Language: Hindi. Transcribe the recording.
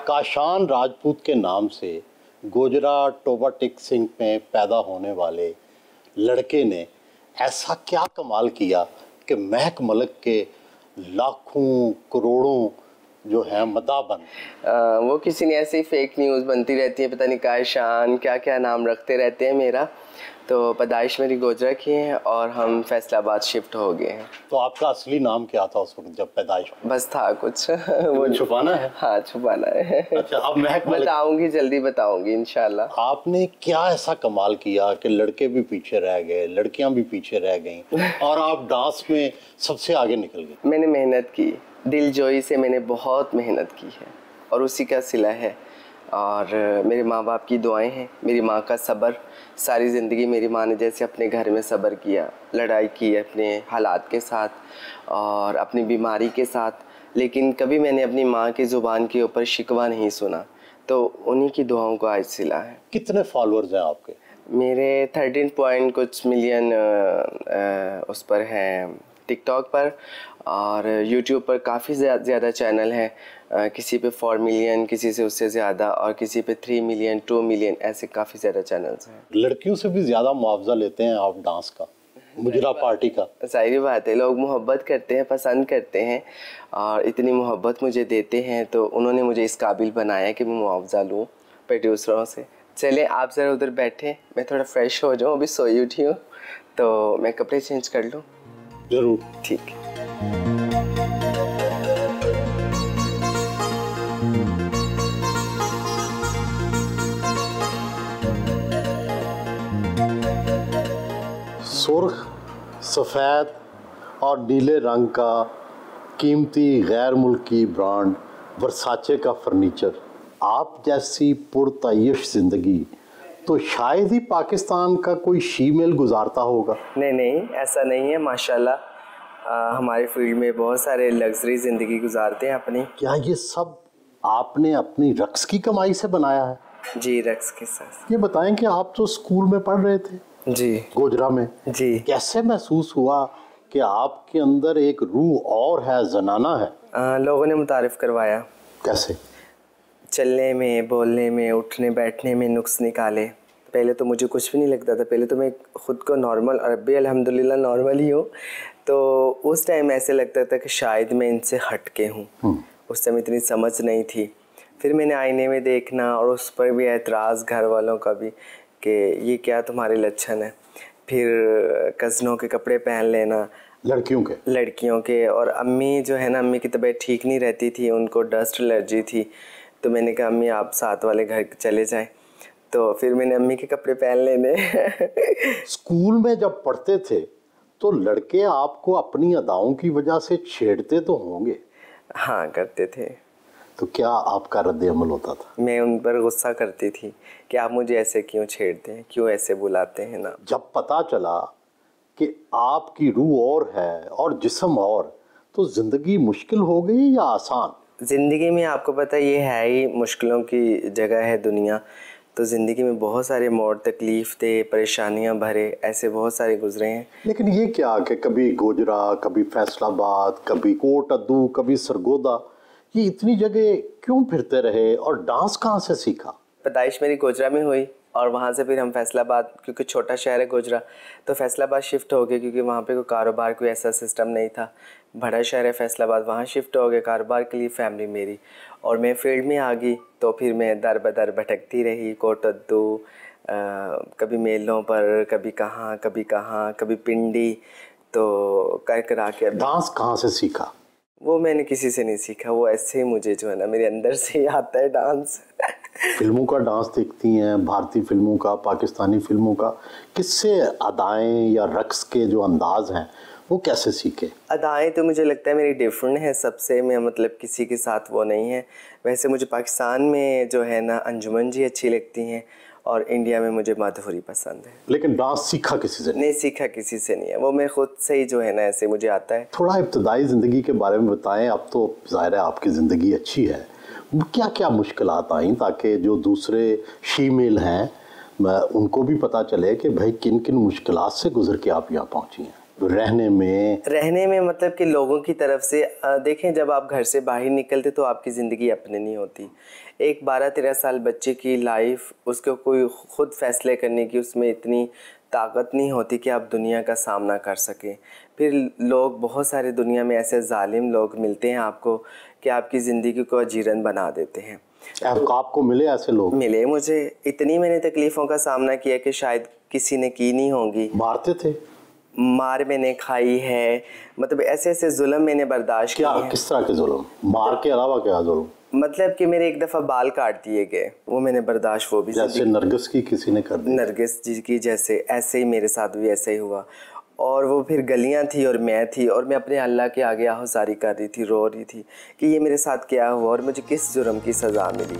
काशान राजपूत के नाम से गोजरा टोबा टिक सिंह में पैदा होने वाले लड़के ने ऐसा क्या कमाल किया कि महक मलिक के लाखों करोड़ों जो है मदा बन। वो किसी ने ऐसे ही फेक न्यूज़ बनती रहती है, पता नहीं काशान क्या क्या नाम रखते रहते हैं। मेरा तो पैदाइश मेरी गोजरा की है और हम फैसलाबाद शिफ्ट हो गए हैं। तो आपका असली नाम क्या था उस वक्त जब पैदाइश हुई? बस था कुछ वो छुपाना है। हाँ छुपाना है। अच्छा, अब महक मलिक बताऊंगी, जल्दी बताऊंगी इंशाल्लाह। आपने क्या ऐसा कमाल किया कि लड़के भी पीछे रह गए, लड़कियां भी पीछे रह गईं और आप डांस में सबसे आगे निकल गए? मैंने मेहनत की, दिलजोई से मैंने बहुत मेहनत की है और उसी का सिला है। और मेरे माँ बाप की दुआएं हैं, मेरी माँ का सब्र। सारी ज़िंदगी मेरी माँ ने जैसे अपने घर में सब्र किया, लड़ाई की अपने हालात के साथ और अपनी बीमारी के साथ, लेकिन कभी मैंने अपनी माँ की ज़ुबान के ऊपर शिकवा नहीं सुना। तो उन्हीं की दुआओं को आज सिला है। कितने फॉलोअर्स हैं आपके? मेरे 13 पॉइंट कुछ मिलियन उस पर हैं टिकटॉक पर, और यूट्यूब पर काफ़ी ज़्यादा चैनल हैं। किसी पे 4 मिलियन, किसी से उससे ज़्यादा, और किसी पे 3 मिलियन 2 मिलियन, ऐसे काफ़ी ज़्यादा चैनल्स हैं। लड़कियों से भी ज़्यादा मुआवजा लेते हैं आप डांस का, गुजरा पार्टी का? ज़ाहिर बात है, लोग मोहब्बत करते हैं, पसंद करते हैं और इतनी मोहब्बत मुझे देते हैं तो उन्होंने मुझे इस काबिल बनाया कि मैं मुआवजा लूँ प्रोड्यूसरों से। चले आप ज़रा उधर बैठे, मैं थोड़ा फ्रेश हो जाऊँ, अभी सोई उठी हूँ तो मैं कपड़े चेंज कर लूँ। ज़रूर। ठीक है। सुर्ख, सफ़ेद और नीले रंग का कीमती गैर मुल्की ब्रांड वर्साचे का फर्नीचर, आप जैसी पुरतयश ज़िंदगी तो शायद ही पाकिस्तान का कोई शीमेल गुजारता होगा। नहीं, ऐसा नहीं है। माशाल्लाह हमारे फील्ड में बहुत सारे लग्जरी ज़िंदगी गुजारते हैं अपनी। क्या ये सब आपने अपनी रक्स की कमाई से बनाया है? जी, रक्स के साथ। ये बताएं कि आप तो स्कूल में पढ़ रहे थे जी, गोजरा में जी, कैसे महसूस हुआ कि आपके अंदर एक रूह और है, जनाना है? लोगों ने मुतारिफ करवाया। कैसे? चलने में, बोलने में, उठने बैठने में नुक्स निकाले। पहले तो मुझे कुछ भी नहीं लगता था, पहले तो मैं ख़ुद को नॉर्मल, और अभी अल्हम्दुलिल्लाह नॉर्मल ही हूँ। तो उस टाइम ऐसे लगता था कि शायद मैं इनसे हट के हूँ। उस टाइम इतनी समझ नहीं थी। फिर मैंने आईने में देखना और उस पर भी एतराज़ घर वालों का भी कि ये क्या तुम्हारे लक्षण है। फिर कज़नों के कपड़े पहन लेना, लड़कियों के। और अम्मी जो है ना, अम्मी की तबीयत ठीक नहीं रहती थी, उनको डस्ट एलर्जी थी। तो मैंने कहा अम्मी आप साथ वाले घर चले जाएं। तो फिर मैंने अम्मी के कपड़े पहन लेने। स्कूल में जब पढ़ते थे तो लड़के आपको अपनी अदाओं की वजह से छेड़ते तो होंगे? हाँ, करते थे। तो क्या आपका रद्द अमल होता था? मैं उन पर गुस्सा करती थी कि आप मुझे ऐसे क्यों छेड़ते हैं, क्यों ऐसे बुलाते हैं ना। जब पता चला कि आपकी रूह और है और जिस्म और, तो ज़िंदगी मुश्किल हो गई या आसान? ज़िंदगी में आपको पता ये है ही, मुश्किलों की जगह है दुनिया। तो ज़िंदगी में बहुत सारे मोड़, तकलीफ़ थे, परेशानियां भरे, ऐसे बहुत सारे गुजरे हैं। लेकिन ये क्या कि कभी गोजरा, कभी फैसलाबाद, कभी कोट अद्दू, कभी सरगोदा, ये इतनी जगह क्यों फिरते रहे और डांस कहाँ से सीखा? पैदाइश मेरी गोजरा में हुई और वहाँ से फिर हम फैसलाबाद, क्योंकि छोटा शहर है गोजरा, तो फैसलाबाद शिफ्ट हो गए क्योंकि वहाँ पे कोई कारोबार, कोई ऐसा सिस्टम नहीं था। बड़ा शहर है फैसलाबाद, वहाँ शिफ्ट हो गए कारोबार के लिए फैमिली मेरी, और मैं फील्ड में आ गई। तो फिर मैं दर बदर भटकती रही, कोटद्दू, कभी मेलों पर, कभी कहाँ, कभी पिंडी, तो कर करा के। डांस कहाँ से सीखा? वो मैंने किसी से नहीं सीखा, वो ऐसे ही मुझे जो है ना मेरे अंदर से ही आता है डांस। फिल्मों का डांस देखती हैं, भारतीय फिल्मों का, पाकिस्तानी फिल्मों का, किससे अदाएं या रक्स के जो अंदाज हैं वो कैसे सीखे? अदाएं तो मुझे लगता है मेरी डिफरेंट है सबसे, मैं मतलब किसी के साथ वो नहीं है। वैसे मुझे पाकिस्तान में जो है ना अंजुमन जी अच्छी लगती हैं और इंडिया में मुझे माधुरी पसंद है। लेकिन डांस सीखा किसी से नहीं? सीखा किसी से नहीं है, वो मैं खुद से ही जो है ना ऐसे मुझे आता है। थोड़ा इब्तदाई ज़िंदगी के बारे में बताएं। अब तो ज़ाहिर है आपकी ज़िंदगी अच्छी है, क्या क्या मुश्किलात आई ताकि जो दूसरे शीमेल हैं उनको भी पता चले कि भाई किन किन मुश्किलात से गुजर के आप यहाँ पहुँची हैं? रहने में मतलब कि लोगों की तरफ से देखें, जब आप घर से बाहर निकलते तो आपकी ज़िंदगी अपने नहीं होती। एक 12-13 साल बच्चे की लाइफ, उसको कोई ख़ुद फैसले करने की उसमें इतनी ताकत नहीं होती कि आप दुनिया का सामना कर सकें। फिर लोग, बहुत सारे दुनिया में ऐसे जालिम लोग मिलते हैं आपको कि आपकी ज़िंदगी को अजीरन बना देते हैं। आपको मिले ऐसे लोग? मिले मुझे। इतनी मैंने तकलीफ़ों का सामना किया कि शायद किसी ने की नहीं होंगी। मारते थे? मार मैंने खाई है, मतलब ऐसे ऐसे जुल्म मैंने बर्दाश्त किए हैं। किस तरह के जुल्म? मार के अलावा क्या जुल्म? मतलब कि मेरे एक दफ़ा बाल काट दिए गए, वो मैंने बर्दाश्त, वो भी जैसे नरगिस की किसी ने कर दी? नरगिस जी की जैसे, ऐसे ही मेरे साथ भी ऐसे ही हुआ। और वो फिर गलियां थी और मैं थी, और मैं अपने अल्लाह के आगे आहुजारी कर रही थी, रो रही थी कि ये मेरे साथ क्या हुआ और मुझे किस जुर्म की सज़ा मिली।